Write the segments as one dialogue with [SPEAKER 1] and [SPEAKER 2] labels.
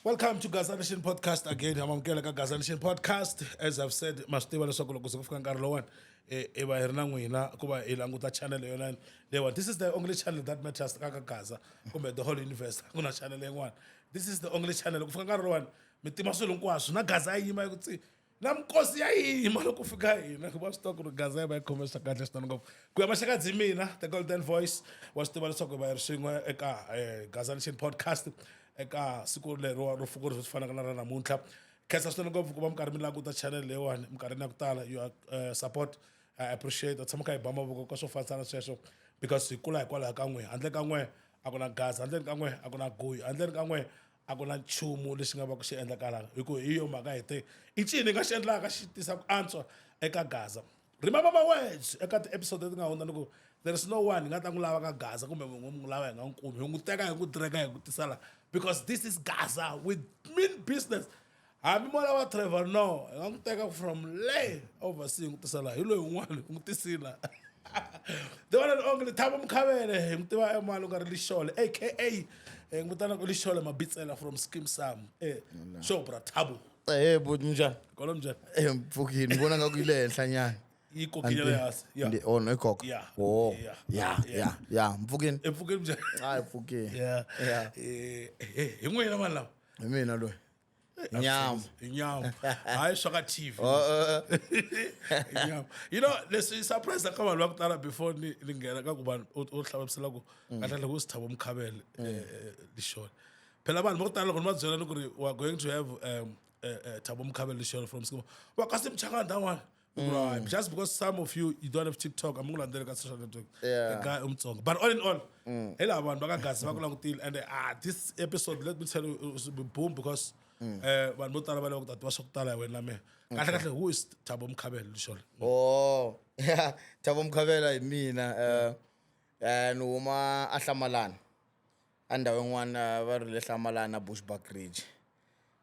[SPEAKER 1] Welcome to Gaza Nation Podcast again. I'm Amkela ka Gaza Nation Podcast. As I've said, mastiva leswaku loko se ku fika nkarhi lowani e va hi ri na n'wina ku va hi languta channel yona leyiwani. This is the only channel that matters ka Gaza kumbe the whole universe. Ku na channel yin'wana. This is the only channel loko ku fika nkarhi lowani mi tima swilo hinkwaswo na Gaza ya yima yi ku tsi na mkosi ya yima loko fika hina ku va swi tiva ku ri Gaza yi va yi khomesa kahle swinene ngopfu. Ku ya maxakadzi mina the golden voice wa swi tiva leswaku hi va hi ri swin'we eka Gaza Nation Podcast. Eka siku lero ro fuku ri fanaka na ra namuntlha khensa swinene ngopfu ku va mi karhi mi languta channel leyiwani minkarhini ya ku tala your support I appreciate tshama kha hi ba mavoko ka swo fanisana sweswo because hi kula hikwalaho ka n'we handle ka n'we a ku na Gaza handleni ka n'we a ku na Guyi handleni ka n'we a ku na nchumu lexi nga va ku xi endlekala hi ku hi yo mhaka hi te i ncini nga xi endlaka xi tisa ku antswa eka Gaza. Remember my words eka ti-episode leti nga hundza ni ku there is no one nga ta n'wi lava ka Gaza kumbe n'wi lava hi nga n'wi kumi hi n'wi teka hi n'wi direka hi n'wi tisa la because this is Gaza with mean business. Hambi mo lava Trevor no hi nga n'wi teka from le overseas hi n'wi tisa la hi loyi un'wana hi n'wi tisila the one and only Thabo Mkhabela hi n'wi tiva emali u nga ri Leshole aka hi n'wi vitana ku Leshole mabitsela from Skeem Sam show bra Thabo
[SPEAKER 2] But njani?
[SPEAKER 1] kolo njani
[SPEAKER 2] Mfukini ngibona ngaku ile henhla nyana.
[SPEAKER 1] ikokinyele yasi
[SPEAKER 2] Oh no ikoko.
[SPEAKER 1] Yeah.
[SPEAKER 2] Oh.
[SPEAKER 1] Yeah.
[SPEAKER 2] Yeah. Mfukini.
[SPEAKER 1] empfukeni njani
[SPEAKER 2] Hayi mfukini.
[SPEAKER 1] yeah hi n'wina mani lawa
[SPEAKER 2] I mean loyi. Nyama.
[SPEAKER 1] inyama hayi swaka TV inyama you know leswi surprise ka vanhu va ku tala before ni nghena ka ku vanhu u hlamusela ku kahle loko u swi Thabo Mkhabela Leshole phela vanhu va ku tala loko ni va byela ni ku ri we are going to have Thabo Mkhabela Leshole from Skeem va kasi mchanga that one right just because some of you don't have TikTok I'm going to social network
[SPEAKER 2] Yeah.
[SPEAKER 1] guy umtsonga but all in all hela vanhu va ka Gaza va ku langutile and this episode let me tell you it will be boom because vanhu vo tala va lava ku ta tiva swa ku tala hi wena na mehe kahle who is Thabo Mkhabela Leshole
[SPEAKER 2] Oh. Yeah. Thabo Mkhabela hi mina ni huma a Hlamalana. Andawe yin'wana va ri le Hlamalana Bushbuck Ridge.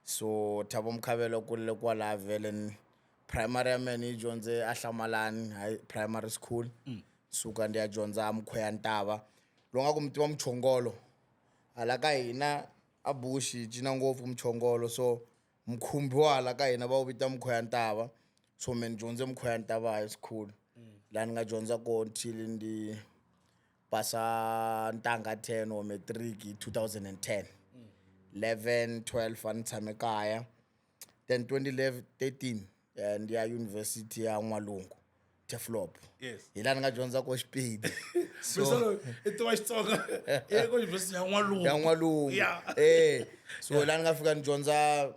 [SPEAKER 2] So Thabo Mkhabela ku le kwala vele primary ya mina yi dyondze a Hlamalani high primary school suka ndi ya dyondza Mkhweya Ntava lo nga ku mi tiva Mchongolo hala ka hina a Bush yi cina ngopfu Mchongolo so mkhumbi wa hala ka hina va wu vita Mkhweya Ntava so mina ni dyondze Mkhweya Ntava high school laha ni nga dyondza ko until ndi pasa ntanga 10 or matric hi 2010 11 12 a ni tshame kaya then 2013 and ya university ya N'walungu Teflop
[SPEAKER 1] yes
[SPEAKER 2] hi laha ni nga dyondza ko Xipedi
[SPEAKER 1] so i tiva Xitsonga eka university ya N'walungu
[SPEAKER 2] ya N'walungu
[SPEAKER 1] Yeah.
[SPEAKER 2] so laha ni nga fika ni dyondza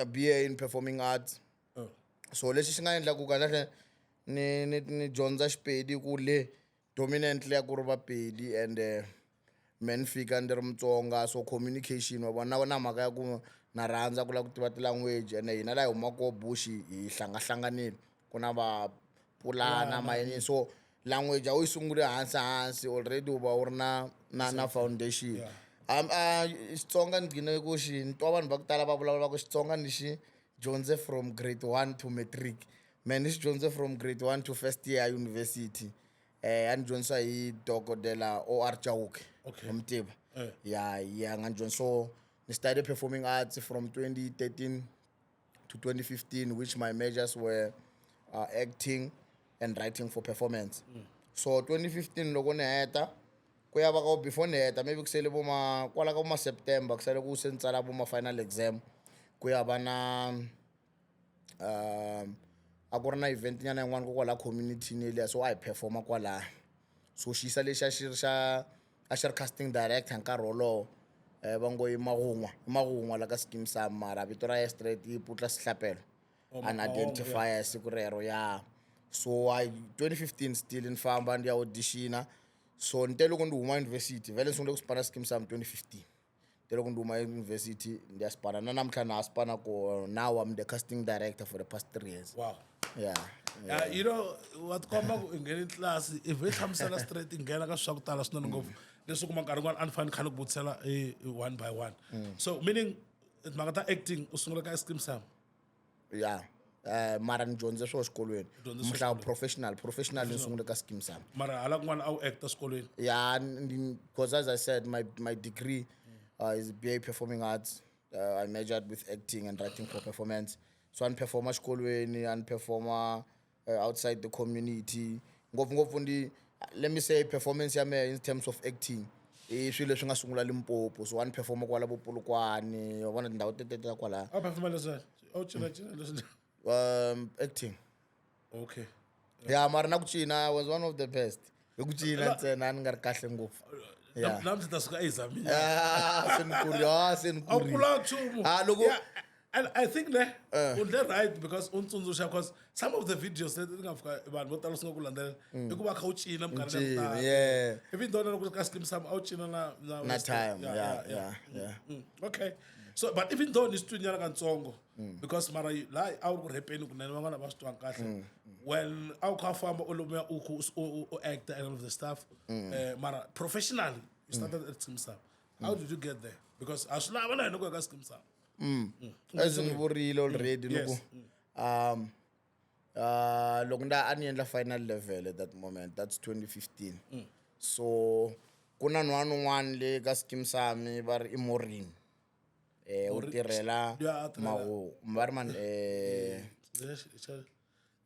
[SPEAKER 2] BA in performing arts so leswi swi nga endla ku kahle ni dyondza Xipedi ku le dominantly ya ku ri Vapedi and men fika ndi ri Mutsonga so communication wa vona na mhaka ya ku na rhandza ku lava ku tiva ti-language and hina laha hi humaka Bush hi hlangahlanganile ku na va Pulana mayini so language a wu yi sunguli hansi already u va u ri na foundation Xitsonga ni gine ku xi ni twa vanhu va ku tala va vulavula ku Xitsonga ni xi dyondze from grade 1 to matric man ni xi dyondze from grade 1 to first year university a ni dyondzisa hi dokodela OR Chauke
[SPEAKER 1] Okay.
[SPEAKER 2] umtiva ya nga dyondza so ni started performing arts from 2013 to 2015 which my majors were acting and writing for performance so 2015 loko ni heta ku ya va ka before ni heta maybe kusele kwala ka ma September kusele ku se ntsala ma final exam ku ya va na a ku ri na event nyana yin'wana kwala community ni le so I performa kwala so xisa lexi a xi ri casting director nkarhi wolowo va ngo i Magungwa la ka Skeem Sam mara vito ra straight i Putla Sihlapelo an identifier siku rero ya so I 2015 still ni famba ndi ya auditiona so nte loko ndi huma university vele sungule ku spana Skeem Sam 2015 nte loko ndi huma university ndi ya spana na namhla na spana ko now I'm the casting director for the past 3 years
[SPEAKER 1] wow
[SPEAKER 2] yeah
[SPEAKER 1] you know what komba ku nghena class if hi hlamusela straight nghena ka swa ku tala swinene ngopfu leswi kuma nkarhi wun'wana a ni fane khale ku vutisela one by one so meaning timhaka ta acting u sungula ka Skeem Sam
[SPEAKER 2] yeah mara ni dyondze swo xikolweni mhla professional ni sungule ka Skeem Sam
[SPEAKER 1] mara hala kun'wana a wu acta xikolweni
[SPEAKER 2] yeah because as I said my degree is BA performing arts I majored with acting and writing for performance. So I perform xikolweni, and perform outside the community. Ngopfungopfu let me say performance ya me in terms of acting. Swilo leswi nga sungula Limpopo. So one perform kwala vo Polokwane, yabona tindhawu tetete kwala.
[SPEAKER 1] How perform lesson? Oh, china.
[SPEAKER 2] Acting.
[SPEAKER 1] Okay.
[SPEAKER 2] Yeah, mara na ku cina, I was one of the best. Hi ku cina ntsena ni nga ri kahle ngopfu. Yeah.
[SPEAKER 1] Namhlanje ta suka ezamini.
[SPEAKER 2] Senkuri.
[SPEAKER 1] Awukula chumu.
[SPEAKER 2] Loko
[SPEAKER 1] Yeah, and I think they're right because untsundzuxa because some of the videos that ngafika vanhu vo tala singa ku landzelela i ku va kha u cina minkarhi
[SPEAKER 2] Cina, yeah.
[SPEAKER 1] even though na ku ka Skeem Sam a wu cina na
[SPEAKER 2] time, yeah.
[SPEAKER 1] Okay, so but even though ni swi twinyana katsongo because mara la a wu ri ku repeni kunene van'wana va swi twanga kahle when a wu kha famba u lomuya u actor and all of the stuff mara professionally you started at Skeem Sam. How did you get there? Because a swi lava na hina ku ya ka Skeem Sam.
[SPEAKER 2] As in vurile already
[SPEAKER 1] Yes.
[SPEAKER 2] loko loko nda a ni endla final level at that moment, that's 2015. So kuna n'wana le ka Skeem Sam va ri i Morin u tirhela
[SPEAKER 1] Yeah,
[SPEAKER 2] mago va ri man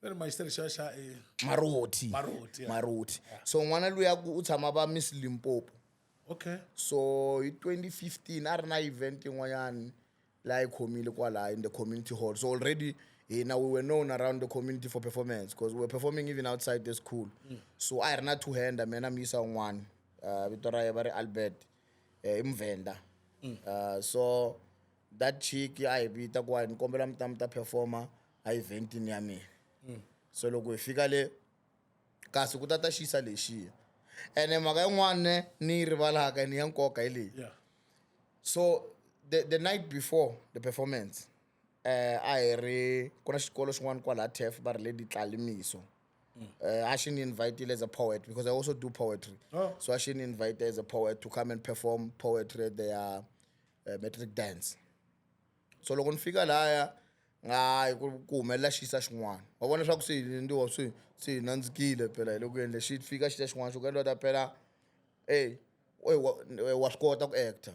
[SPEAKER 1] Very maestri xa
[SPEAKER 2] Maroti.
[SPEAKER 1] Maroti, yeah.
[SPEAKER 2] Maroti. So n'wana luya u tshama va Miss Limpopo.
[SPEAKER 1] Okay.
[SPEAKER 2] So in 2015 a ri na event yin'wanyani la khomile kwala in the community hall. So already now we were known around the community for performance because we were performing even outside the school. So I ri na two-hander mina misa un'wana vito ra ye va ri Albert i Mvenda. So that chick a hi vita ku ni kombela mi ta performa a eventini ya mina. So loko hi fika le kasi ku ta xisa lexiya ene mhaka yin'wana ni rivalaka ni ya nkoka hi leyi.
[SPEAKER 1] Yeah.
[SPEAKER 2] So the night before the performance a hi ri ku na xikolo xin'wana kwala TEF va ri le Ditlalimiso. I shouldn't invite you as a poet because I also do poetry.
[SPEAKER 1] Oh.
[SPEAKER 2] So I shouldn't invite as a poet to come and perform poetry at their metric dance. So loko ni fika laya hayi ku humelela xisa xin'wana wa vona swa ku se ndiwa swi nandzikile phela hi loko endle xi fika xisa xin'wana xi ku endla ta phela wa swi kota ku actor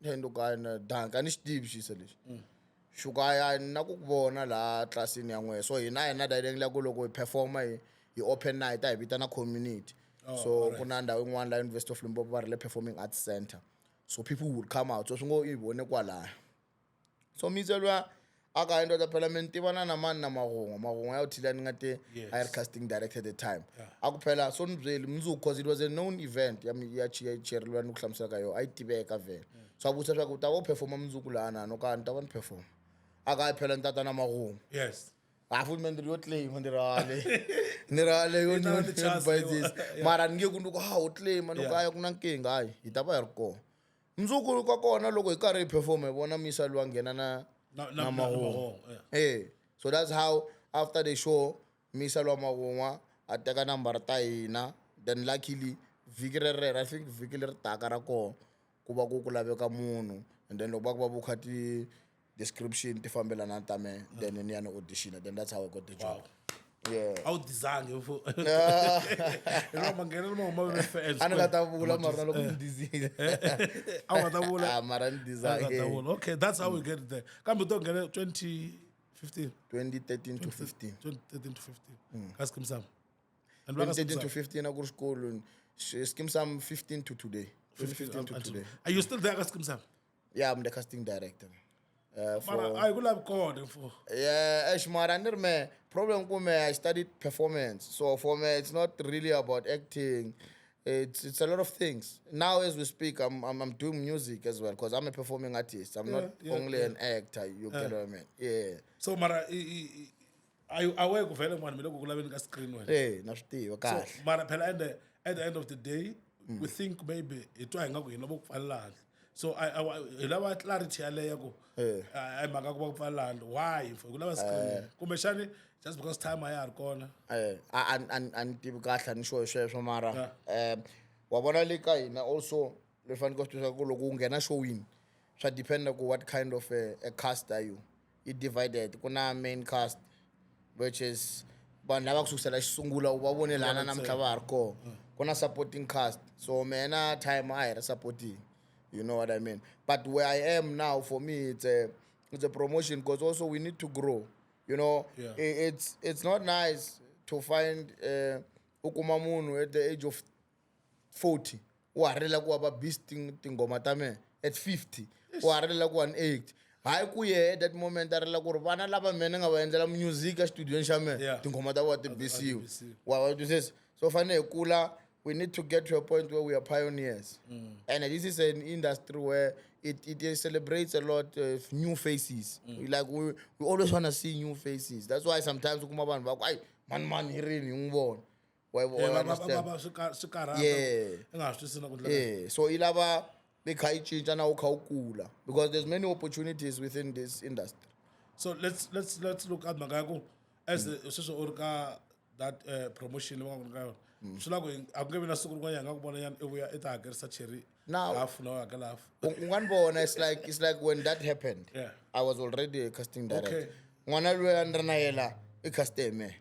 [SPEAKER 2] ndokana danka ni xi tivi xisa lexi xukaya na ku vona la tlasini ya n'wehe so hina direct ku loko hi performa hi open night a hi vitana community. So ku na ndhawu yin'wana la University of Limpopo va ri le Performing Arts Center, so people would come out so swi ngo i vone kwalaya. So mitselwa a ka endla ta phela mi tivana na mani na magongo ya uthila ni nga te a ri casting director at the time. A ku phela so ni byeli mundzuku because it was a known event ya chairelwa ni ku hlamusela ka yo a yi tiveka vele. So a vutisa swa ku ta va performa mundzuku lana no ka ni ta va ni perform a ka phela ni tata na magongo.
[SPEAKER 1] Yes.
[SPEAKER 2] A futhi mina yo claim ni rale yo ni mara ni nge ku ndiko ha u claim no ka ya ku na nkinga hayi hi ta va hi ri kona mundzuku ka kona loko hi karhi hi perform hi vona misa lwa nghena na mahungu. So that's how after the show misa lwa mahungu a teka nambara ta hina then luckily vhiki rero I think vhiki leri taka ra kona ku va ku laveka munhu and then loko va ku va vukha ti description ti fambelana ta me then ni ya ni audition then that's how I got the job.
[SPEAKER 1] Wow.
[SPEAKER 2] Yeah.
[SPEAKER 1] A wu dizange mfo. Mangena mo be fans.
[SPEAKER 2] Ana nga ta vula mara loko ni dizile.
[SPEAKER 1] A nga ta vula.
[SPEAKER 2] Mara ni design.
[SPEAKER 1] Okay, that's how we get there. Kambe to ngena 2015.
[SPEAKER 2] 2013 to 15.
[SPEAKER 1] 2013 to 15. Ka Skeem Sam. And
[SPEAKER 2] 2013 to 15 aku school Skeem Sam 15 to today. 2015 to today.
[SPEAKER 1] Are you still there ka Skeem Sam?
[SPEAKER 2] Yeah, I'm the casting director.
[SPEAKER 1] Mara I go love code for.
[SPEAKER 2] Yeah, mara ndir me problem ku me I studied performance. So for me it's not really about acting. It's a lot of things. Now as we speak I'm doing music as well because I'm a performing artist. I'm not only an actor, you get what I mean. Yeah.
[SPEAKER 1] So mara aware ku vele mwana miloko ku laveni ka screen wena.
[SPEAKER 2] Na swi tiva
[SPEAKER 1] So
[SPEAKER 2] kahle.
[SPEAKER 1] mara phela at the end of the day we think maybe it twa nga ku hina bokufalala. So I lava clarity yaleyo ku I maka ku bokufalala why for ku lava screen kumbe shani just because time I are kona.
[SPEAKER 2] And tivi kahle ni sure sweswo mara wa bona le ka hina also le fani ko swi ku loko u nghena showini swa depend ku what kind of a cast are you. It divided kuna main cast which is vanhu lava kusukusela xisungula u va vonelana na mtlha va ha ri kona kuna supporting cast so mena time a hi ri supporting You know what I mean? But where I am now, for me, it's a promotion because also we need to grow. You know,
[SPEAKER 1] Yeah.
[SPEAKER 2] it's not nice to find ukumamun at the age of 40 uharela ku aba beasting tingoma ta mehe at 50 uharela ku 180 hayi ku ye at that moment a rela ku ri vana lava mene nga va endlela music a studio xa mehe
[SPEAKER 1] Yeah.
[SPEAKER 2] tingoma ta vona ti bisiwe
[SPEAKER 1] bisiwe.
[SPEAKER 2] wa twisisa so fane hi kula we need to get to a point where we are pioneers and this is an industry where it celebrates a lot of new faces like we always want to see new faces that's why sometimes ukuma vanhu va ku ay man hi rini hi n'wi vona wa understand yeah so ilava be kha ichincha na u kha u kula because there's many opportunities within this industry.
[SPEAKER 1] So let's look at Magago as the orca that promotion. So like I'm giving a super one young one we are at a girl such
[SPEAKER 2] Now,
[SPEAKER 1] laugh no I can laugh.
[SPEAKER 2] One born it's like when that happened.
[SPEAKER 1] Yeah.
[SPEAKER 2] I was already a casting director.
[SPEAKER 1] Okay.
[SPEAKER 2] One under Naela, a casting.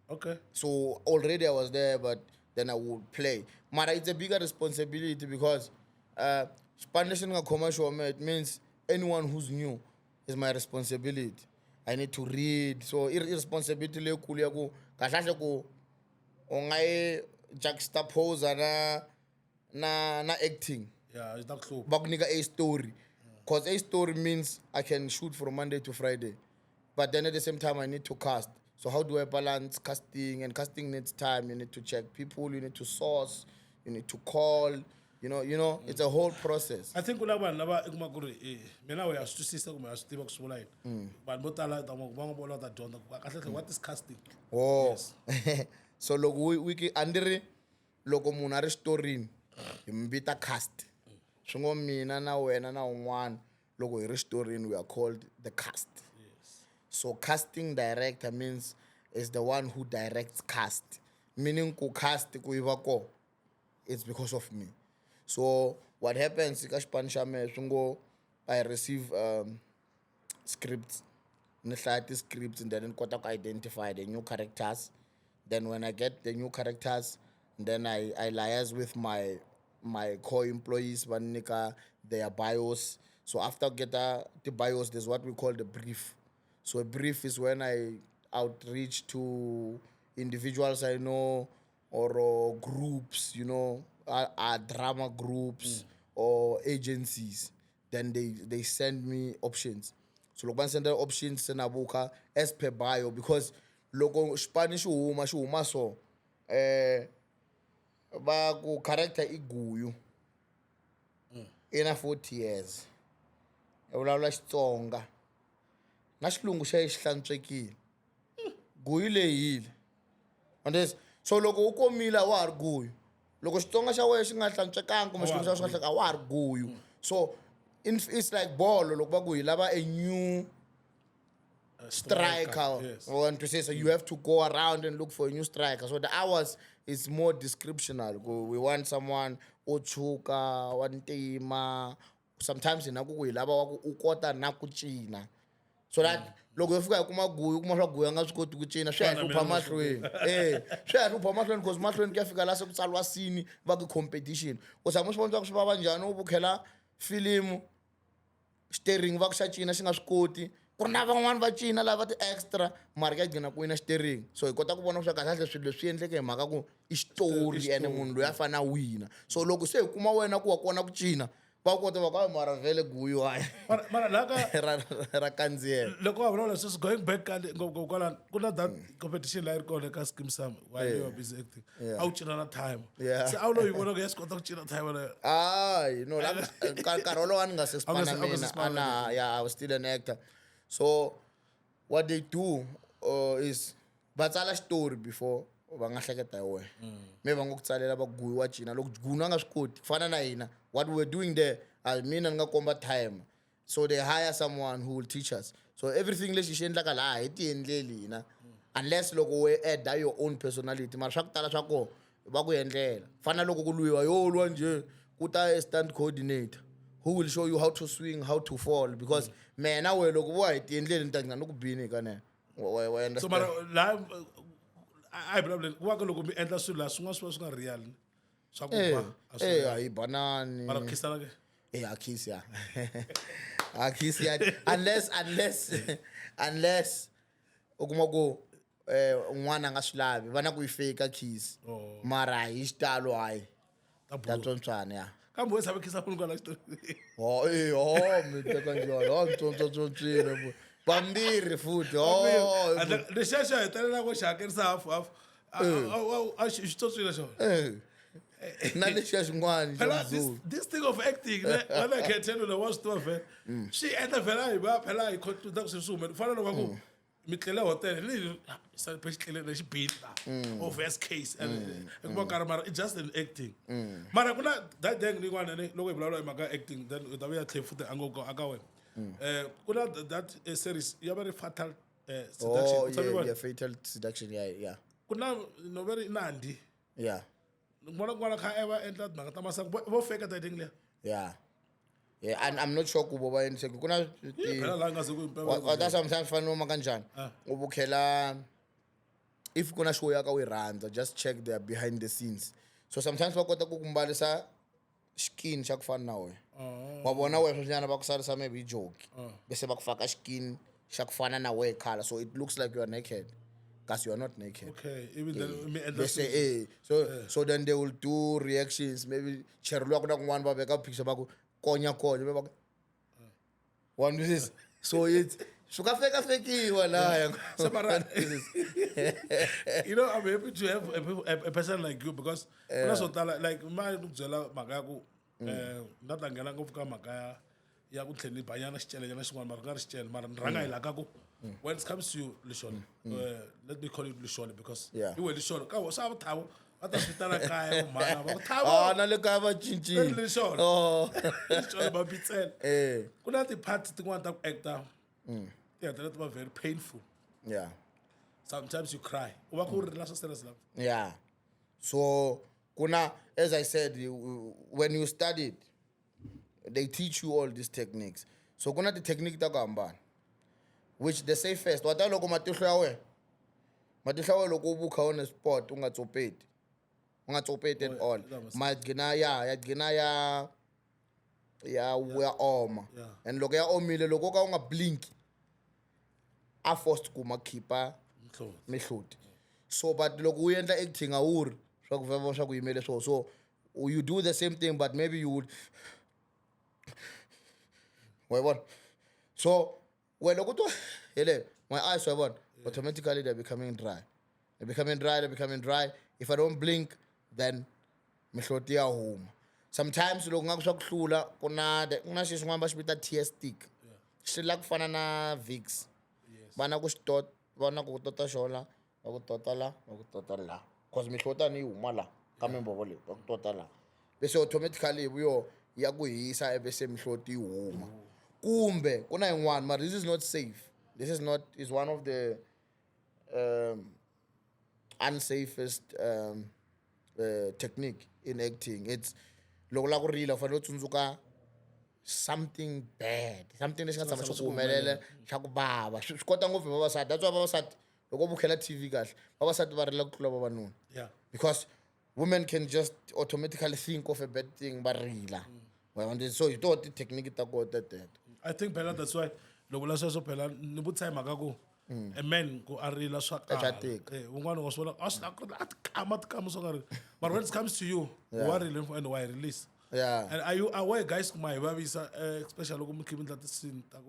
[SPEAKER 1] Okay.
[SPEAKER 2] So already I was there, but then I would play. Mara, it's a bigger responsibility because Spanish in a commercial, it means anyone who's new is my responsibility. I need to read. So irresponsibility le kulia ko kasha ko ongai juxtapose na acting.
[SPEAKER 1] Yeah, it's not true.
[SPEAKER 2] Bakunika a story. Because a story means I can shoot from Monday to Friday. But then at the same time I need to cast. So how do I balance casting? And casting needs time. You need to check people, you need to source, you need to call, you know, it's a whole process.
[SPEAKER 1] I think ulaba laba ikumaguri mina we ask to sister kuma ask tiba kusula but motala ta mo bola ta donda what is casting?
[SPEAKER 2] Oh. Yes. So logo wiki andiri logo munhu a ri storini hi mbita cast swi ngo mina na wena na un'wana loko hi ri storini we are called the cast.
[SPEAKER 1] Yes.
[SPEAKER 2] So casting director means is the one who directs cast, meaning ku cast ku iva ko it's because of me. So what happens ka xipano xa mehe swi ngo I receive scripts ni hlaya ti-scripts and then ni kota ku identify the new characters. Then when I get the new characters, then I liaise with my core employees, vanika their bios. So after get the bios, there's what we call the brief. So a brief is when I outreach to individuals I know or groups, drama groups or agencies. Then they send me options. So look, send the options in abuka as per bio because logo Spanish huma so ba ku character iguyu ina 40 years evulawula Xitsonga na xilungu xa xihlantswekile guyu leyile and so loko u komila wa ha ri guyu loko Xitsonga xa wena xi nga hlantswekangi kumbe xilungu xa wena xi nga hlantswekangi wa ha ri guyu so it's like ball loko va ku hi lava a new striker.
[SPEAKER 1] Yes.
[SPEAKER 2] Want to say so you have to go around and look for a new striker. So the hours is more descriptional. We want someone ochuka, wantima. Sometimes in aku we lava ukota na kuchina. So that loko yofika kuma guyu kuma swa guyu nga swi koti ku cina swi ya hlupha mahlweni swi ya hlupha mahlweni because mahlweni ku ya fika la se ku tsaliwa scene va ku competition u tshama swi vona ku swi vava njhani u vukhela film steering va ku xa cina xi nga swi koti ku ri na van'wani va cina lava ti-extra mara ku ya gcina ku wina steering so hi kota ku vona swa kahle swilo leswi endleke hi mhaka ku i xitori ene munhu loyi a fanele a wina so loko se hi kuma wena ku wa kona ku cina va kota va ka mara vele guyu hayi
[SPEAKER 1] Mara laka
[SPEAKER 2] ra kandziyela
[SPEAKER 1] loko wa vona leswi going back kwala kuna that competition la ri kona ka Skeem Sam while you were busy acting a wu cina na time se a wu lo yi vona ku ya swi kota ku cina time wala
[SPEAKER 2] nkarhi wolowo a ni nga se spana mina I was still an actor so what they do is va tsala xitori before va nga hleketa hi wena me va nga ku tsalela va guyu wa cina loko guyu a nga swi koti ku fana na hina what we were doing there mina ni nga komba time so they hire someone who will teach us so everything lexi xi endlaka laha hi ti endleli hina unless loko we adda your own personality mara swa ku tala swa koho va ku endlela fana loko ku luyiwa yo lwa nje ku ta a stand coordinator who will show you how to swing how to fall because mena we loko vo hi ti endleli ni ta ngina ni ku bini ka nena wa understand
[SPEAKER 1] so mara la I problem wa ka loko mi endla swilo la swin'wana swi va swi nga real swa ku ba
[SPEAKER 2] hi banani
[SPEAKER 1] mara khisana ke
[SPEAKER 2] Yeah, kiss yeah. Kiss yeah. Unless ukumako un'wana nga swi lavi vana ku yi fake kiss mara hi xitalo hayi ta tsotswana ya
[SPEAKER 1] kambe we sabe kisa munhu kwala xitori
[SPEAKER 2] mi teka njhani mitsotsotswile vambirhi futhi
[SPEAKER 1] lexiya xo hetelela ku xi hakerisa hafu a xitsotswile xona
[SPEAKER 2] na lexiya xin'wana
[SPEAKER 1] phela this thing of acting when I can tell you the worst of it swi endla phela hi va phela hi conclude ku swi hume fana loko ku mi tlele hotel ni sa pe xitlele lexi bita of worst case and ku karhi mara it's just an acting mara kuna that thing ni kwana loko hi vulavula hi maka acting then u ta vuya tlhe futhi aka wena kuna that series ya very fatal seduction
[SPEAKER 2] yeah fatal seduction yeah
[SPEAKER 1] kuna no very nandi
[SPEAKER 2] yeah
[SPEAKER 1] ngwana kha eva endla timhaka ta masangu vo fake that thing leya
[SPEAKER 2] yeah and I'm not sure kubo ba yini kuna
[SPEAKER 1] phela la nga se ku
[SPEAKER 2] impela sometimes fana uma kanjani ubukhela if kuna show yaka we rhandza just check their behind the scenes so sometimes va kota ku kumbalisa skin xa ku fana na we wa bona we sweswinyana va ku salisa maybe joke bese va ku faka skin xa ku fana na we color so it looks like you are naked because you are not naked.
[SPEAKER 1] Okay, even then
[SPEAKER 2] they say so then they will do reactions maybe cherlo ku na kun'wana va veka picture va ku konya va one this so it's suka fekiwa la
[SPEAKER 1] you know I'm happy to have a person like you because like my byela mhaka ya ku na ta nghena ngopfu ka mhaka ya ku tlhela ni banyana xicelenyana xin'wana mara ku nga ri xicele mara ni rhanga hi la ka ku when it comes to you Leshole let me call you Leshole because you were Leshole ka swa va thabo va ta swi vitana kaya ku mhana va ku thabo
[SPEAKER 2] na le kaya va cincile
[SPEAKER 1] Leshole ba bitsela ku na ti-parts tin'wana ta ku actor ti hetelela ti va very painful sometimes you cry u va ku rila swo serious love
[SPEAKER 2] yeah so kuna as I said when you studied they teach you all these techniques so kuna ti-technique ta ku hambana which the safest wata loko matihlo ya wena loko u bukha on a spot u nga tsopeti at all ma gina ya oma and loko ya omile loko ka u nga blink a forced ku ma khipa mihloti so but loko u endla acting a wu ri swa ku veva swa ku yimele so you do the same thing but maybe you would so when loko to hele my eyes automatically they're becoming dry if I don't blink then mihloti ya huma sometimes loko nga ku swa ku hlula kuna xi xin'wana va xi vita tear stick xi la ku fana na Vicks vana ku ku tota xona va ku tota la cause mihloti ni yi huma la ka mimbovo leyi va ku tota la bese automatically vuyo ya ku hisa bese mihloti yi huma kumbe kuna yin'wana but this is not safe is one of the unsafest technique in acting it's loko la ku rila u fanele u tsundzuka something bad something lexi nga tshama xi ku humelela xa ku bava swi kota ngopfu hi vavasati that's why vavasati loko vukhela TV kahle vavasati va rila ku tlula vavanuna because women can just automatically think of a bad thing va rila so hi to ti-technique ta kota teto
[SPEAKER 1] I think phela that's why loko la sweswo phela ni vutisa hi mhaka ku a man ku a rila swa kala un'wana wa swona a tikama swo karhi but when it comes to you wa rila and why release and are you aware guys kuma hi vavisa especially loko mi khimi ndla ti-scene ta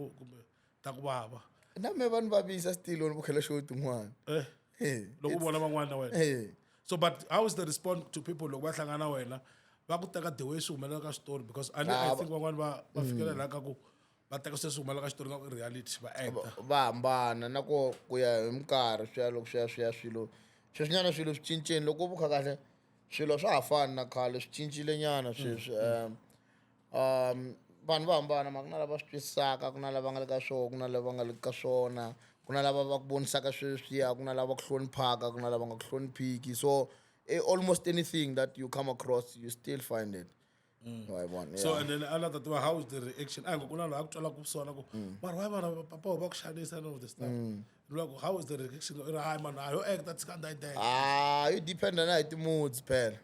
[SPEAKER 1] ku vava
[SPEAKER 2] na me vanhu vavisa still ni vukhela show tin'wana
[SPEAKER 1] loko u vona van'wana na wena so but how is the response to people loko va hlangana na wena va ku teka the way swi humelela ka switori because I think van'wana va fikelela ka ku va teka sweswi swi humelela ka xitori nga reality va actor
[SPEAKER 2] va hambana na ku ya hi minkarhi loko swilo sweswinyana swilo swi cinceni loko u vukha kahle swilo swa ha fani na khale swi cincile nyana sweswi vanhu va hambana mara ku na lava swi twisisaka ku na lava nga le ka swona ku na lava nga le ka swona ku na lava va ku vonisaka sweswiya ku na lava ku hloniphaka ku na lava nga ku hloniphiki so almost anything that you come across you still find it
[SPEAKER 1] so and then another thing how is the reaction kuna la akuthola ku swona ku mara why mara papa ba ku shanisa and all this stuff like how is the reaction hi man ayo act that's kind of
[SPEAKER 2] you depend on it moods phela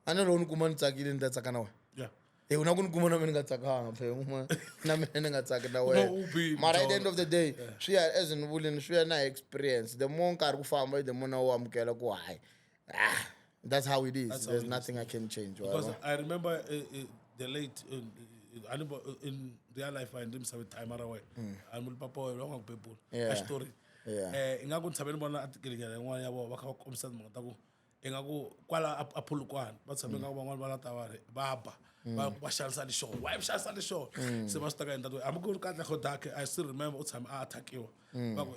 [SPEAKER 2] ana lo ni kuma ni tsakile ni ta tsaka na wena Una ku ni kuma na mina nga tsakanga phe na mina ni nga tsaki na wena mara at the end of the day swi ya as ni vulini swi ya na experience the more nkarhi ku famba the more na u amukela ku hayi that's how it is. There's nothing I can change.
[SPEAKER 1] Because I remember the late in real life I ndimsa with time away. And mul papa wa ngo people. A story. Ingaku ntshabeni bona article ngene ngwana yabo ba ka komisa mo ta ku ingaku kwala aphulukwana batshambe ngaku bangwana ba lataware baba ba shalisa le show. Why shalisa le show? Se ba staka into I'm going to go dark. I still remember time attack you. But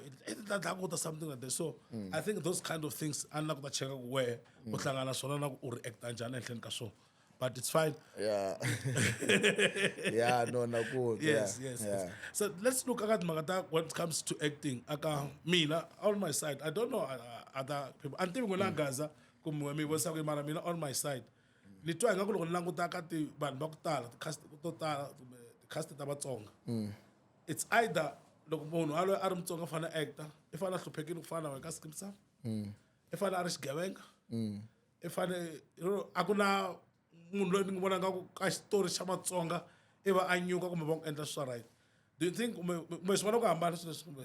[SPEAKER 1] that something like that. So I think those kind of things and like that check where uhlangana sona na ku react kanjani enhleni ka show. But it's fine.
[SPEAKER 2] Yeah. Yeah, no, good.
[SPEAKER 1] Yes. So let's look at Magata when it comes to acting. Mina, on my side, I don't know other people. Until when I Gaza, kumwe was talking about mina on my side. Lito ay ngakho languta ka ti ban bakutala cast total cast tabatsonga. It's either loko munhu alo ari mutsonga fana actor, if ana hluphekile kufana wena Skeem sam. If ana ari xigevenga. If ana akuna munhu loyi ni n'wi vona nga ku ka xitori xa Matsonga i va a nyuka kumbe va n'wi endla swa right. Do you think kumbe swi vona ku hambana swilo leswi kumbe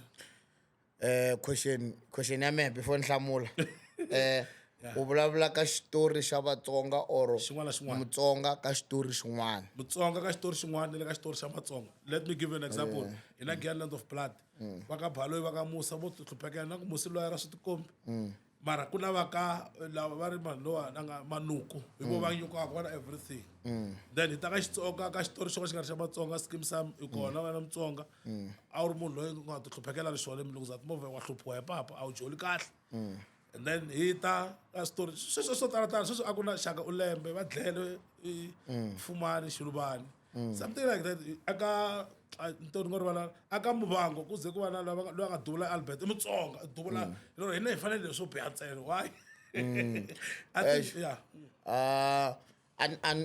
[SPEAKER 2] question ya mehe before ni hlamula u vulavula ka xitori xa Vatsonga or Mutsonga ka xitori xin'wana?
[SPEAKER 1] Mutsonga ka xitori xin'wana ni le ka xitori xa Matsonga. Let me give you an example. In a Land of Blood va ka Baloyi va ka Musa vo hluphekela na ku Musi loyi ra swi tikombi mara kuna va ka lava va ri vanhu lowa na nga manuku hi vo va nyuka kona everything. Then hi ta ka Xitsonga ka xitori xo ka xi nga ri xa Matsonga Skeem sam i kona wena Mutsonga a wu ri munhu loyi nga ti hluphekela Leshole milungu movha wa hluphiwa hi papa a wu joli kahle. And then hi ta ka switori sweswo swo talatala sweswo a ku na Shaka Ulembe va dlele Fumani Shilubani something like that. Aka ntori ngo rivala aka Muvango ku ze ku va na lava loyi nga duvula Albert i Mutsonga duvula lero hina hi fanele leswo biha ntsena. Why? I think yeah.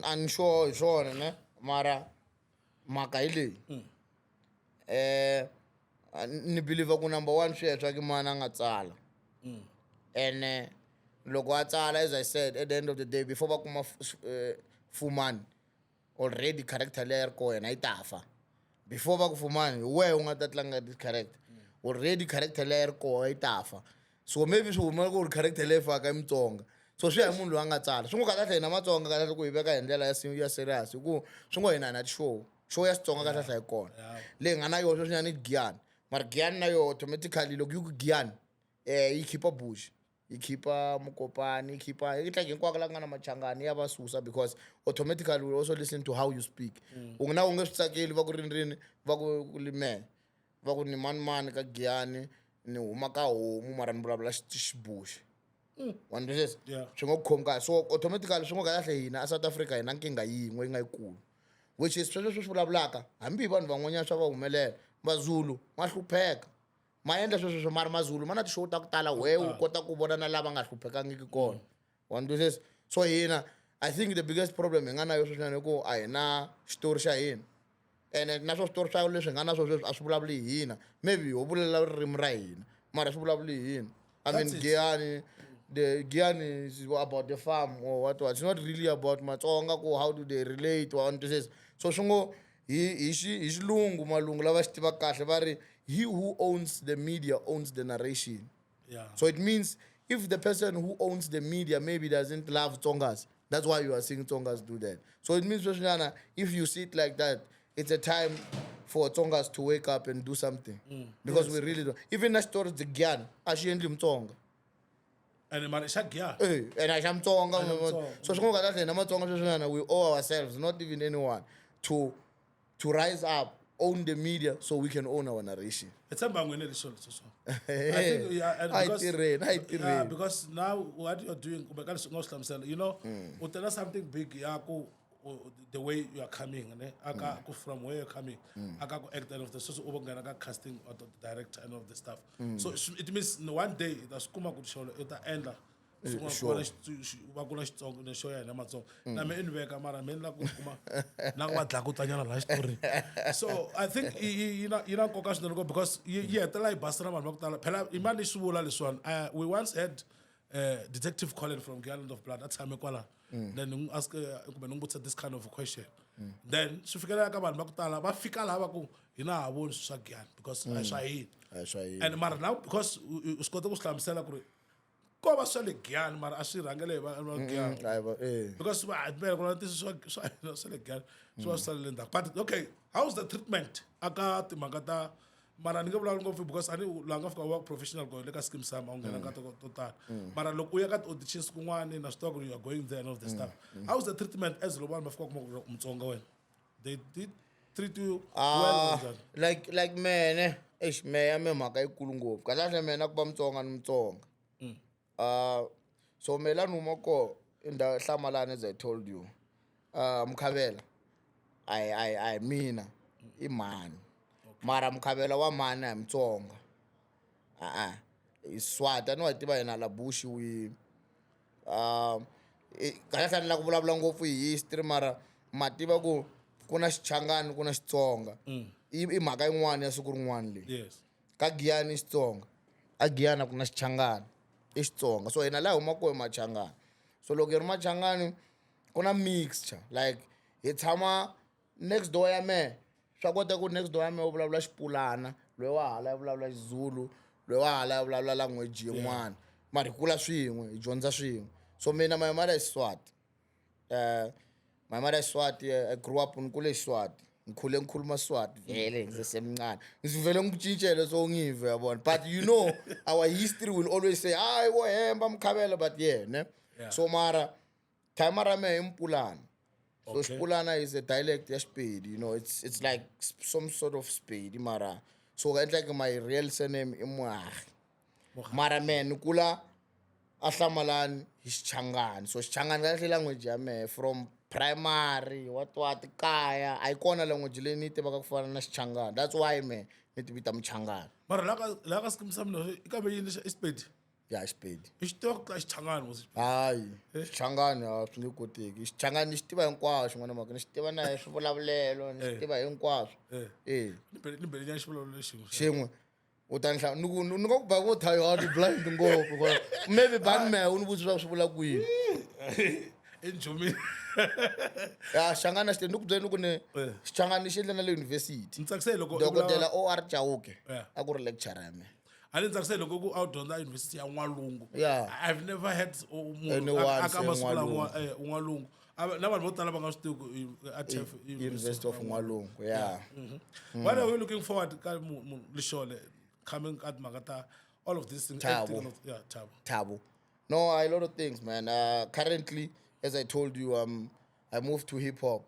[SPEAKER 2] And sure swona ne mara mhaka hi leyi ni believe ku number 1 swi ya swa ki mana nga tsala and loko a tsala as I said at the end of the day before va kuma Fumani already character leyi ko yena yi ta fa before va ku Fumani we u nga ta tlanga this character already character leyi ko yi ta fa so maybe swi huma ku ri character leyi faka i Mutsonga so swi ya hi munhu loyi a nga tsala swi ngo kahle na Matsonga kahle ku yi veka hi ndlela ya serious ku swi ngo hina na show ya Xitsonga kahle hi kona leyi nga na yona swi ni Giyani mara Giyani na yo automatically loko yi ku Giyani yi khipa Bush yi khipa Mukopani yi khipa yi tlanga hinkwako la nga na Machangani ya va susa because automatically we also listen to how you speak u nge swi tsakeli va ku rindzini va ku limela va ku ni mani ka Giyani ni huma ka homu mara ni vulavula Xibushi wena leswi swi ngo khomi kahle so automatically swi ngo kahle hina a South Africa hina nkinga yin'we yi nga yikulu which is sweswo swi vulavulaka hambi vanhu van'wanyana swa va humelela MaZulu ma hlupheka ma endla sweswo mara MaZulu ma na ti-show ta ku tala we u kota ku vona na lava nga hluphekangiki kona wena leswi so hina I think the biggest problem hi nga na yo sweswinyana i ku a hi na xitori xa hina and na swo switori swa leswi hi nga na swo sweswi a swi vulavuli hi hina maybe ho vulela ririmi ra hina mara swi vulavuli hi hina I mean Giyani is about the farm or what it's not really about Matsonga ku how do they relate or this so swi ngo hi xilungu malungu lava xi tiva kahle va ri he who owns the media owns the narration. So it means if the person who owns the media maybe doesn't love Tsongas, that's why you are seeing Tsongas do that. So it means if you see it like that, it's a time for Tsongas to wake up and do something because we really don't. Even as towards the Gyan, actually Mtsonga.
[SPEAKER 1] And man,
[SPEAKER 2] and I am Tsonga. So we owe ourselves, not even anyone, to rise up, own the media, so we can own our narration.
[SPEAKER 1] It's about when it is so. I think because now what you're doing, you know, tell us something big, the way you are coming, from where you're coming, I got actor of the social organ, casting or the director and of the stuff. So it means one day that's Kuma could show it end. So I think you know because we once had Detective Colin from Island of Blood. That's how then ni ask kumbe ni vutisa this kind of a question then swi fikelela ka vanhu va ku tala va fika laha va ku hina ha voni swi swa Giyani because a hi swa hina and mara now because u swi kota ku swi hlamusela ku ri ko va swa le Giyani mara a swi rhangele hi va Giyani because va hatimela ku na tisi swa le Giyani swi va swi salele ndzhaku but okay how's the treatment aka timhaka ta mara ni nge vulavuli ngopfu because a ni laha nga fika wa professional ko le ka Skeem sam a wu nghena ka to tala mara loko u ya ka ti-auditions kun'wani na swi tiva ku ri you are going there and all of the stuff how's the treatment as loko vanhu va fika kuma ku ri Mutsonga wena they did treat you well njhani
[SPEAKER 2] like mene meya me mhaka yikulu ngopfu kahlekahle mena ku va Mutsonga ni Mutsonga so me la ni huma ko i Hlamalani as I told you Mkhabela I mina i mani mara Mkhabela wa mani a hi Mutsonga i Swati a ni wa tiva yena la bush wi kahlekahle ni la ku vulavula ngopfu hi history mara ma tiva ku ku na Xichangani ku na Xitsonga i mhaka yin'wana ya siku rin'wana leyi
[SPEAKER 1] yes
[SPEAKER 2] ka Giyani i Xitsonga a Giyani ku na Xichangani i Xitsonga so hina laha hi humaka hi Machangani so loko hi ri Machangani ku na mixture like hi tshama next door ya mehe swa kota ku next door ya mehe u vulavula Xipulana loyi wa hala ya vulavula Xizulu loyi wa hala ya vulavula language yin'wana mara hi kula swin'we hi dyondza swin'we so mina my mother is Swati my mother is Swati I grew up ni kule Swati ngikhule ngikhuluma Swati vele ngisesemncane ngizivele ngikutshintshele so ngive yabona but you know our history will always say hayi wo hemba Mkhabela but ne so mara time ra mehe i Mpulana so Xipulana is a dialect ya Xipedi you know it's like some sort of Spedi mara so like my real surname i Moagi mara mehe ni kula a Hlamalani hi Xichangani so Xichangani kahle language ya mehe from primary what kaya a yi kona language leyi ni yi tivaka ku fana na Xichangani that's why me ni ti vita Muchangani
[SPEAKER 1] mara laha ka Skeem sam i kambe yini i Xipedi
[SPEAKER 2] ya Xipedi
[SPEAKER 1] i xi tiva ku tlula Xichangani mos
[SPEAKER 2] hayi Xichangani a swi nge koteki Xichangani ni xi tiva hinkwaswo n'wana mhaka ni xi tiva na hi swivulavulelo ni xi tiva hinkwaswo
[SPEAKER 1] ni belinyana xivulavulelo xin'we
[SPEAKER 2] xin'we u ta ni nga ku ba ku tired blind ngopfu maybe bani mehe u ni vutisa swi vula ku yini
[SPEAKER 1] enjhumini
[SPEAKER 2] ya Xichangani xi ni ku byela ku ni Xichangani xi endla na le university
[SPEAKER 1] ni tsakisele loko
[SPEAKER 2] dokodela OR Chauke
[SPEAKER 1] Yeah.
[SPEAKER 2] a ku ri lecturer ya mehe
[SPEAKER 1] a ni tsakisele loko ku a wu dyondza university ya N'walungu
[SPEAKER 2] Yeah.
[SPEAKER 1] I've never had
[SPEAKER 2] Anyone
[SPEAKER 1] aka
[SPEAKER 2] say
[SPEAKER 1] masiku
[SPEAKER 2] N'walungu.
[SPEAKER 1] lama N'walungu na vanhu vo tala va nga swi tivi ku at TEF
[SPEAKER 2] University of N'walungu yeah
[SPEAKER 1] What are we looking forward ka Leshole coming at Magata all of these things
[SPEAKER 2] Thabo.
[SPEAKER 1] everything yeah Thabo
[SPEAKER 2] THABO no a lot of things man currently as I told you I moved to hip hop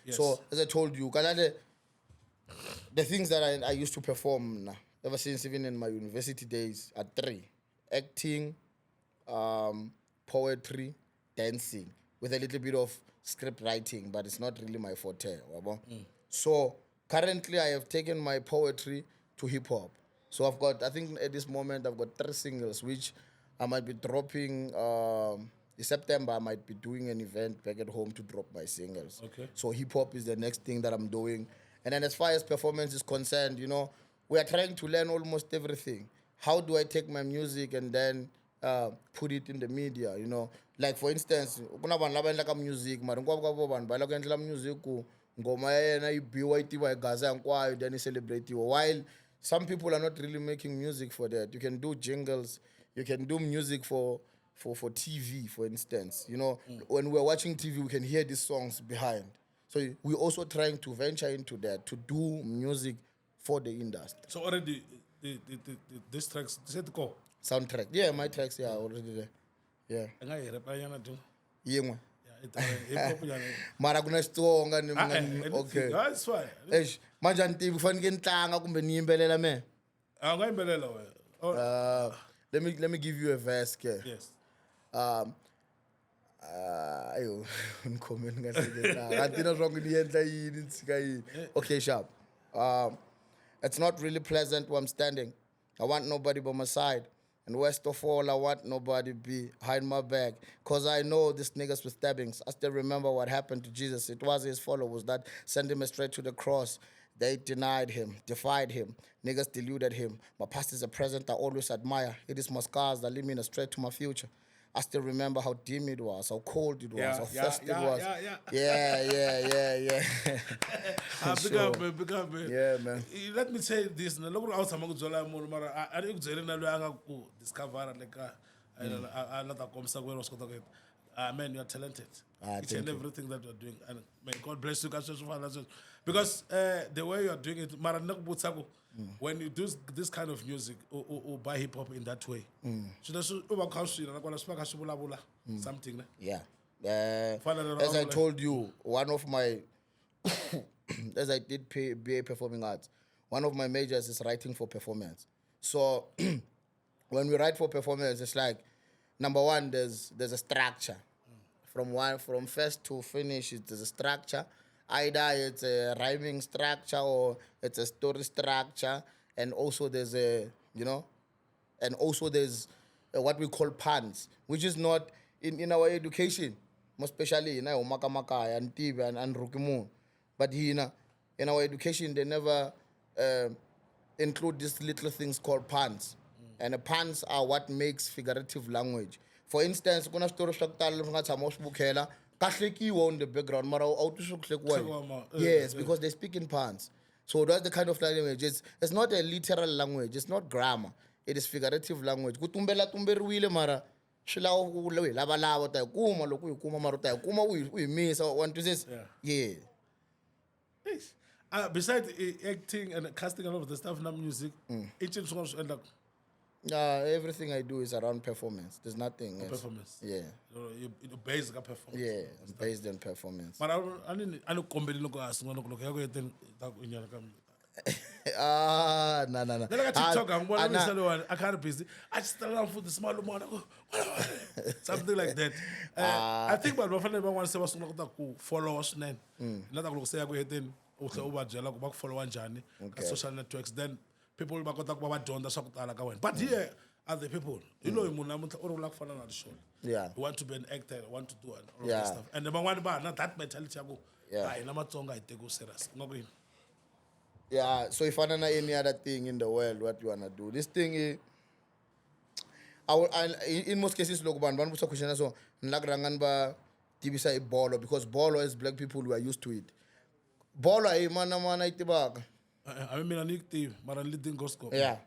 [SPEAKER 1] Yes.
[SPEAKER 2] so as I told you kalale the things that I used to perform ever since even in my university days are 3 acting poetry dancing with a little bit of script writing but it's not really my forte wabo so currently I have taken my poetry to hip hop so I've got I think at this moment I've got 3 singles which I might be dropping in September I might be doing an event back at home to drop my singles
[SPEAKER 1] Okay.
[SPEAKER 2] so hip hop is the next thing that I'm doing and then as far as performance is concerned you know we are trying to learn almost everything how do I take my music and then put it in the media you know like for instance kuna vanhu lava endlaka music mara hinkwavo ka vo vanhu va lava ku endlela music ku ngoma ya yena yi biwa yi tiva hi gaza hinkwayo then yi celebratiwa while some people are not really making music for that you can do jingles you can do music for TV for instance you know when we're watching TV we can hear these songs behind so we're also trying to venture into that to do music for the industry
[SPEAKER 1] so already this tracks set go
[SPEAKER 2] soundtrack yeah my tracks are already there yeah
[SPEAKER 1] nga hi repa yana tu
[SPEAKER 2] yin'we
[SPEAKER 1] hip hop yana
[SPEAKER 2] mara kuna Xitsonga ni okay
[SPEAKER 1] that's fine
[SPEAKER 2] eish manje antivi ku fanele ni tlanga kumbe ni yimbelela mehe
[SPEAKER 1] a nga yimbelela wena
[SPEAKER 2] let me give you a verse ke
[SPEAKER 1] yes
[SPEAKER 2] ayo nikhome ni nga hleketanga a tina swa ku ni endla yini ni tshika yini okay sharp it's not really pleasant where I'm standing I want nobody by my side and worst of all I want nobody behind my back cause I know these niggas with stabbings I still remember what happened to Jesus it was his followers that sent him straight to the cross they denied him, defied him. Niggas deluded him. My past is a present I always admire. It is my scars that lead me straight to my future. I still remember how dim it was, how cold it was,
[SPEAKER 1] Yeah,
[SPEAKER 2] how
[SPEAKER 1] yeah,
[SPEAKER 2] fast
[SPEAKER 1] yeah,
[SPEAKER 2] it was.
[SPEAKER 1] yeah.
[SPEAKER 2] Yeah.
[SPEAKER 1] Big up, man, big up, man.
[SPEAKER 2] Yeah, man.
[SPEAKER 1] Let me say this. Na loko I was among Zola Mara, I didn't say na lo anga ku discover like I let that come somewhere else. Man, you're talented. Each
[SPEAKER 2] thank
[SPEAKER 1] and
[SPEAKER 2] you.
[SPEAKER 1] everything that you're doing, and may God bless you guys because the way you're doing it, Mara when you do this kind of music or buy hip hop in that way, something. Ne?
[SPEAKER 2] Yeah.
[SPEAKER 1] Final
[SPEAKER 2] As I
[SPEAKER 1] round,
[SPEAKER 2] told you, one of my, as I did BA Performing Arts, one of my majors is writing for performance. So when we write for performance, it's like, number one, there's a structure. From first to finish, there's a structure. Either it's a rhyming structure or it's a story structure, and also there's and also there's what we call puns, which is not in our education, most especially in our Makamaka and Tibi and Rukimun. But in our education, they never include these little things called puns. And the puns are what makes figurative language. For instance, kuna story shakutala nga tshama swi bukhela ka hlekiwa on the background mara a wu twi swi ku hlekiwa yes because they speak in puns. So that's the kind of language. It's not a literal language, it's not grammar, it is figurative language. Ku tumberiwile mara swi lava ku hi lavalava u ta yi kuma loko u yi kuma mara u ta yi kuma u yi misa one twisisa yeah.
[SPEAKER 1] Besides acting and casting and all of the stuff in music, each and end up
[SPEAKER 2] Everything I do is around performance. There's nothing else.
[SPEAKER 1] performance.
[SPEAKER 2] Yeah.
[SPEAKER 1] It's based on performance.
[SPEAKER 2] Yeah, based on performance.
[SPEAKER 1] But I don't compare look at look
[SPEAKER 2] No.
[SPEAKER 1] Then I got TikTok. I can't busy. I just stand around for the small one. Something like that. I think but my friend want to say was follow us then. Not that say I go ahead then also over jela go back follow one journey social networks then people ba kota ku ba dyondza swa ku tala ka wena. But here are the people. You know munhu namuntlha u ri la ku fana na Leshole.
[SPEAKER 2] Yeah.
[SPEAKER 1] You want to be an actor, you want to do all of
[SPEAKER 2] Yeah.
[SPEAKER 1] that stuff. And the van'wani va na that mentality ya ku
[SPEAKER 2] Yeah.
[SPEAKER 1] hayi na Matsonga hi teki ku serious. Ngakuyini?
[SPEAKER 2] Yeah, so if I know any other thing in the world, what you wanna do? This thing is, in most cases, look, ban busa question so nlagrangan ba tibisa I bolo because bolo is black people who are used to it. Bolo ay mana itibaka.
[SPEAKER 1] I mean mina nikti mara leading gospel.
[SPEAKER 2] Yeah.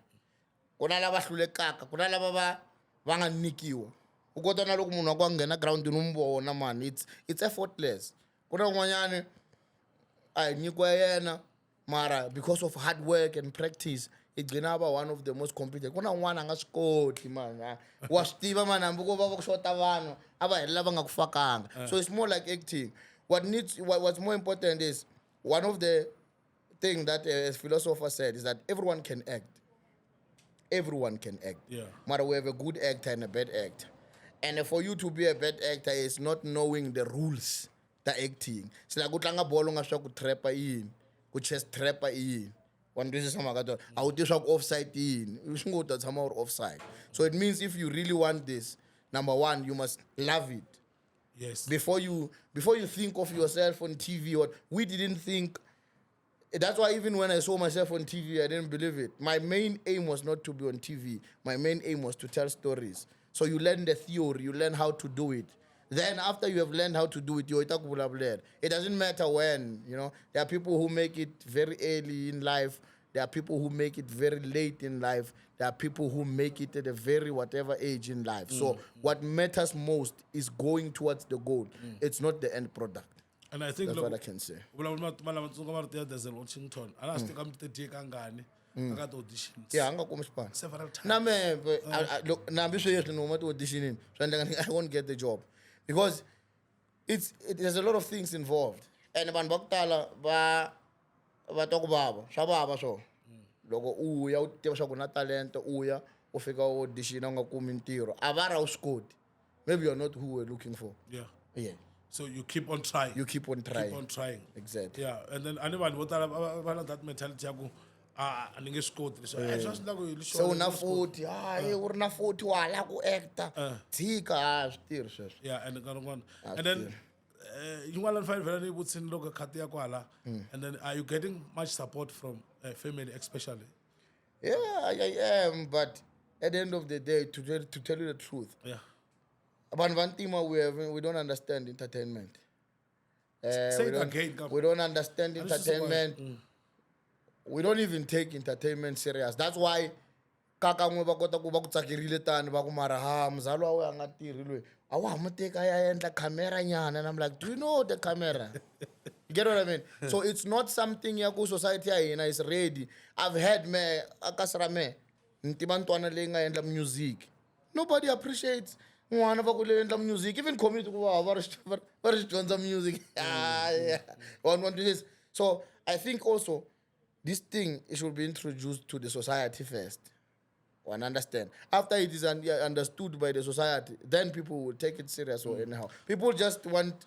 [SPEAKER 2] Kuna lava hlulekaka, kuna lava va nga nikiwa. U kota na loko munhu a ku a nghena ground numbona man, it's effortless. Kuna un'wanyani a hi nyikiwa yena mara because of hard work and practice igcina aba one of the most competent. Kuna un'wana a nga swi koti man, wa swi tiva man hambi ko va ku xota vanhu a va helela va nga ku fakanga. So it's more like acting. What's more important is one of the thing that a philosopher said is that everyone can act. Everyone can act.
[SPEAKER 1] Yeah.
[SPEAKER 2] Matter we have a good actor and a bad actor. And for you to be a bad actor is not knowing the rules, the acting. It's like utlanga bolo nga swa ku trapper in, ku chest trapper in. One this is something I would swa ku offside in. You should go to some more offside. So it means if you really want this, number one, you must love it.
[SPEAKER 1] Yes.
[SPEAKER 2] Before you think of yourself on TV, or we didn't think. That's why even when I saw myself on TV, I didn't believe it. My main aim was not to be on TV. My main aim was to tell stories. So you learn the theory, you learn how to do it. Then after you have learned how to do it, it doesn't matter when, There are people who make it very early in life. There are people who make it very late in life. There are people who make it at a very whatever age in life. So what matters most is going towards the goal. It's not the end product.
[SPEAKER 1] And I think
[SPEAKER 2] that's what I can say.
[SPEAKER 1] There's a Washington. And I still come to take Kangani. I got auditions.
[SPEAKER 2] Yeah, I'm going to
[SPEAKER 1] several times.
[SPEAKER 2] No, man, look, now I'm sure no matter auditioning, so I won't get the job because there's a lot of things involved. And ban baktala ba talk baba, shababa so. Logo uya utiva swa ku na talent uya u fika audition nga kumi ntiro. Avara uscode. Maybe you're not who we're looking for.
[SPEAKER 1] Yeah.
[SPEAKER 2] Yeah.
[SPEAKER 1] So you keep on trying.
[SPEAKER 2] You keep on trying.
[SPEAKER 1] Keep on trying.
[SPEAKER 2] Exactly.
[SPEAKER 1] Yeah. And then anyone what that mentality ya ku aninge score so just like you
[SPEAKER 2] so una 40 uri na 40 wala ku actor thika switirhi sweswo
[SPEAKER 1] yeah and then you want to find very good in logo khati ya kwala and then are you getting much support from family especially?
[SPEAKER 2] Yeah, I am, but at the end of the day to tell you the truth, But one thing we don't understand entertainment.
[SPEAKER 1] Say it again.
[SPEAKER 2] We don't understand
[SPEAKER 1] And this is why-
[SPEAKER 2] entertainment. We don't even take entertainment serious. That's why kakangwe va kota ku va ku tsakerile tani va ku mara ha mzalo wa we a nga tirhi loyi a wa ha mo teka a ya endla camera nyana and I'm like, do you know the camera? You get what I mean? So it's not something ya ku society ya hina is ready. I've had me akasra me ntima ntwana leyi nga endla music. Nobody appreciates n'wana va ku leyi endla music. Even community ku va ri dyondza music. One do this. So I think also this thing it should be introduced to the society first. One understand. After it is understood by the society, then people will take it serious or anyhow. People just want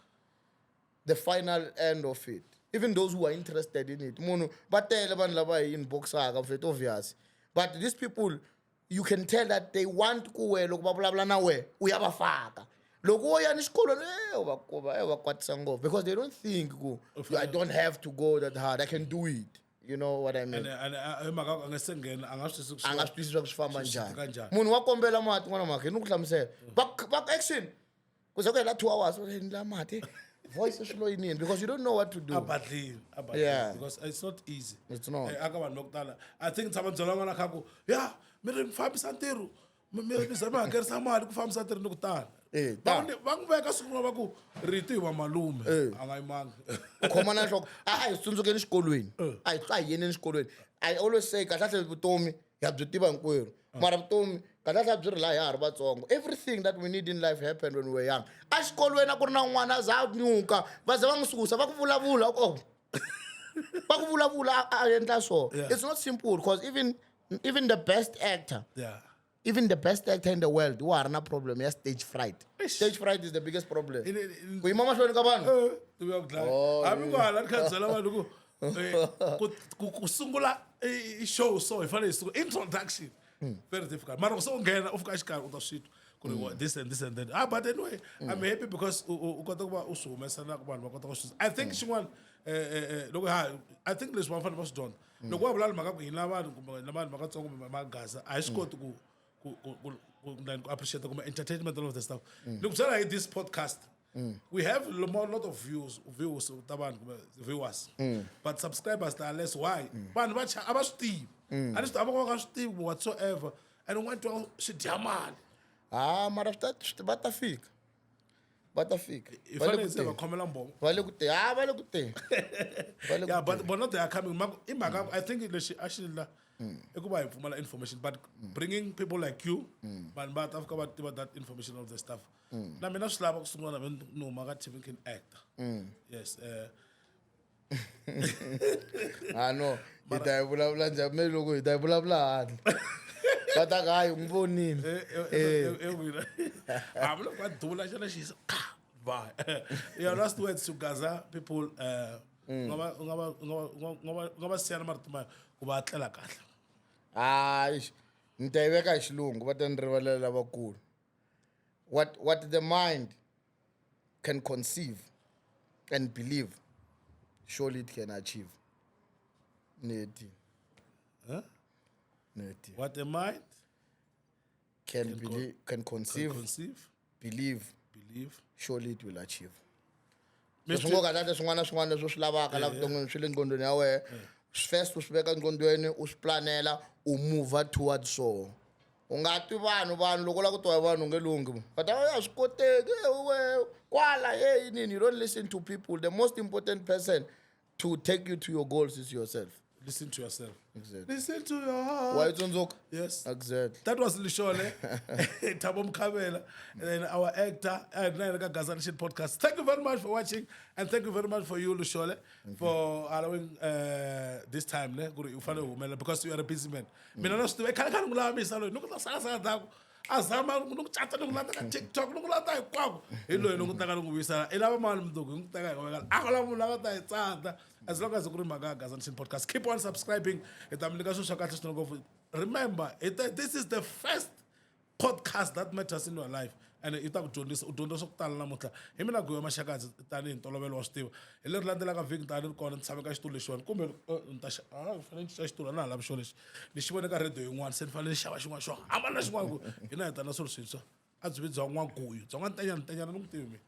[SPEAKER 2] the final end of it. Even those who are interested in it. But in obvious. But these people, you can tell that they want kuwe loku bla bla na we uyabafaka. Loku ya nisikolo because they don't think I don't have to go that hard. I can do it. You know what I mean?
[SPEAKER 1] And angasengena angasithiswa
[SPEAKER 2] Angasitwisisa kusifamba njani.
[SPEAKER 1] kanjani.
[SPEAKER 2] Munhu wa kombela mati n'wana mhaka ni ku hlamusela. Back action. Kuze ku hela 2 hours la mati. Voice is slow in because you don't know what to do.
[SPEAKER 1] Abadlile.
[SPEAKER 2] Yeah.
[SPEAKER 1] Because it's not easy.
[SPEAKER 2] It's not.
[SPEAKER 1] Aka vanhu vokutala. I think tshama byela n'wana khaku ya mi ri fambisa ntirho. Mi zama hakerisa mali ku fambisa ntirho ni ku tala. Va n'wi veka siku rin'wana va ku rito hi wa malume a nga yimanga.
[SPEAKER 2] Khoma na nhloko a hi tsundzukeni xikolweni a hi yeneni xikolweni. I always say kahle vutomi ya byi tiva hinkwerhu mara vutomi kahle byi ri laha ha ri vatsongo. Everything that we need in life happened when we were young. A xikolweni a ku ri na n'wana a za a nyuka va ze va n'wi susa va ku vulavula va ku vulavula a endla so. It's not simple because even the best actor.
[SPEAKER 1] Yeah.
[SPEAKER 2] Even the best actor in the world, who are no problem, has stage fright. Stage fright is the biggest problem. Ku yima mahlweni ka vanhu.
[SPEAKER 1] To be honest. Hambi ku hala ni khandzela vanhu ku sungula show so hi fanele hi introduction. Very difficult. Mara so nghena u fika xikarhi u ta switwa ku ri this and that. But anyway, I'm happy because u kota ku va u swi humesa na ku vanhu va kota ku swi. I think xin'wana loko I think leswi va fanele va swi dyondza. Loko va vulavula mhaka ku hina vanhu kumbe na vanhu vakatsongo kumbe magaza a hi swi koti ku appreciate the entertainment all of the stuff. Look, this podcast, we have a lot of viewers, viewers, but subscribers are less. Why? About Steve, and it's about Steve whatsoever. I don't want to sit Yaman.
[SPEAKER 2] Batafik.
[SPEAKER 1] If I say Comelambo, yeah, but not they are coming. I think it actually. Information, but bringing people like you, man, but I've covered that information of the stuff. Now, I'm not slap someone no Magatim can act. Yes.
[SPEAKER 2] I know. It I will have lunch. I may look it. I will have blood. But that guy, I'm I'm not going to do like she's bye. Your last words to Gaza people. Nitaiweka xilungu va ta ni rivalela lavakulu. What the mind can conceive and believe, surely it can achieve. Neti.
[SPEAKER 1] Huh?
[SPEAKER 2] Neti.
[SPEAKER 1] What the mind
[SPEAKER 2] can conceive, believe, surely it will achieve. Swin'wana na swin'wana leswi swi lavaka la vuton'wini swi le nqondweni ya wena. First u swi veka nqondweni u swi planela u move towards so. U nga twi vanhu loko la ku twa vanhu nge lungi. But ya swi koteki kwala nini. You don't listen to people. The most important person to take you to your goals is yourself.
[SPEAKER 1] Listen to yourself.
[SPEAKER 2] Exactly.
[SPEAKER 1] Listen to your heart.
[SPEAKER 2] Why it's
[SPEAKER 1] yes.
[SPEAKER 2] Exactly.
[SPEAKER 1] That was Leshole, THABO MKHABELA, and then our actor at Gaza podcast. Thank you very much for watching, and thank you very much for you, Leshole, for allowing this time. Because you are a busy man. Azama nokuthatha nokulata TikTok nokulata hikwako ilo nokutaka nokubuyisana elaba mali mnduku ngikutaka ngakala akola munhu akata itsanda as long as ukuri magaga Gaza podcast. Keep on subscribing. Remember, this is the first podcast that matters in your life. And you talk to this, don't tala namuta. Himina go mashakazi tani intolovelo wastiva. Ele landela ka ving tani kon sameka stule shon. Kumbe ntasha French stule na la sholish. Nishibone ka redo yingwan sen fale shawa shwa shwa. Amana shwa go. Ina tana so sinso. a byi vitiwa n'waguyu bya n'wantanyana ntanyana ni n'wi tivi mina